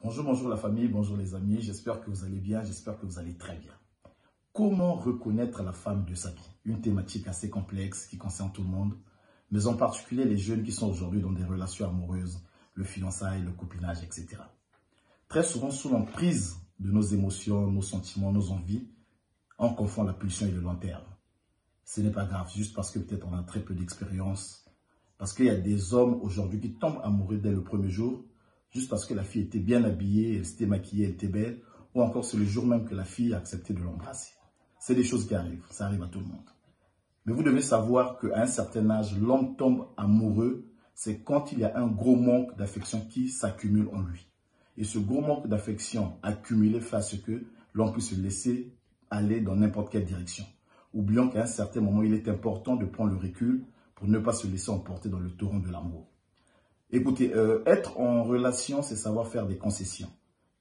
Bonjour la famille, bonjour les amis, j'espère que vous allez bien, j'espère que vous allez très bien. Comment reconnaître la femme de sa vie? Une thématique assez complexe qui concerne tout le monde, mais en particulier les jeunes qui sont aujourd'hui dans des relations amoureuses, le fiançailles, le copinage, etc. Très souvent, sous l'emprise de nos émotions, nos sentiments, nos envies, on confond la pulsion et le long terme. Ce n'est pas grave, juste parce que peut-être on a très peu d'expérience, parce qu'il y a des hommes aujourd'hui qui tombent amoureux dès le premier jour, juste parce que la fille était bien habillée, elle s'était maquillée, elle était belle, ou encore c'est le jour même que la fille a accepté de l'embrasser. C'est des choses qui arrivent, ça arrive à tout le monde. Mais vous devez savoir qu'à un certain âge, l'homme tombe amoureux, c'est quand il y a un gros manque d'affection qui s'accumule en lui. Et ce gros manque d'affection accumulé fait à ce que l'on puisse se laisser aller dans n'importe quelle direction. Oublions qu'à un certain moment, il est important de prendre le recul pour ne pas se laisser emporter dans le torrent de l'amour. Écoutez, être en relation, c'est savoir faire des concessions.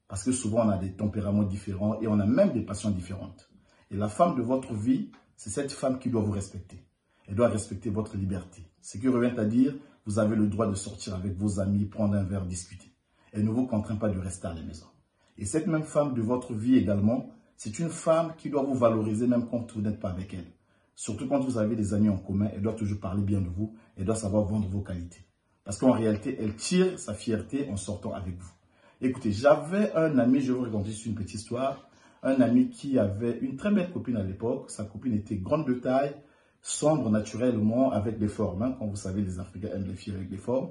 Parce que souvent, on a des tempéraments différents et on a même des passions différentes. Et la femme de votre vie, c'est cette femme qui doit vous respecter. Elle doit respecter votre liberté. Ce qui revient à dire, vous avez le droit de sortir avec vos amis, prendre un verre, discuter. Elle ne vous contraint pas de rester à la maison. Et cette même femme de votre vie également, c'est une femme qui doit vous valoriser même quand vous n'êtes pas avec elle. Surtout quand vous avez des amis en commun, elle doit toujours parler bien de vous, elle doit savoir vendre vos qualités. Parce qu'en réalité, elle tire sa fierté en sortant avec vous. Écoutez, j'avais un ami, je vais vous raconter une petite histoire, un ami qui avait une très belle copine à l'époque. Sa copine était grande de taille, sombre naturellement, avec des formes. Hein. Comme vous savez, les Africains aiment les filles avec des formes.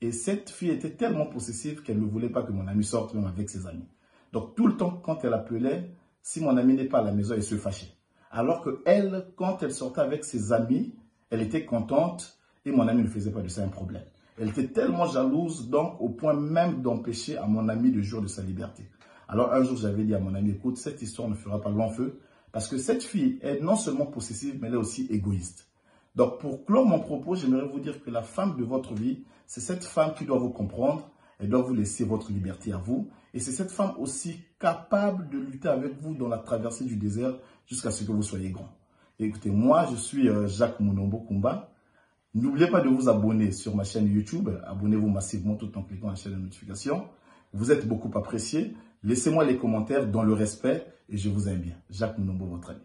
Et cette fille était tellement possessive qu'elle ne voulait pas que mon ami sorte même avec ses amis. Donc tout le temps, quand elle appelait, si mon ami n'est pas à la maison, elle se fâchait. Alors que elle, quand elle sortait avec ses amis, elle était contente et mon ami ne faisait pas de ça un problème. Elle était tellement jalouse, donc au point même d'empêcher à mon ami de jouir de sa liberté. Alors un jour, j'avais dit à mon ami, écoute, cette histoire ne fera pas long feu, parce que cette fille est non seulement possessive, mais elle est aussi égoïste. Donc pour clore mon propos, j'aimerais vous dire que la femme de votre vie, c'est cette femme qui doit vous comprendre, elle doit vous laisser votre liberté à vous, et c'est cette femme aussi capable de lutter avec vous dans la traversée du désert jusqu'à ce que vous soyez grand. Et écoutez, moi, je suis Jacques Munombo Kumba. N'oubliez pas de vous abonner sur ma chaîne YouTube. Abonnez-vous massivement tout en cliquant sur la chaîne de notification. Vous êtes beaucoup apprécié. Laissez-moi les commentaires dans le respect et je vous aime bien. Jacques Munombo, votre ami.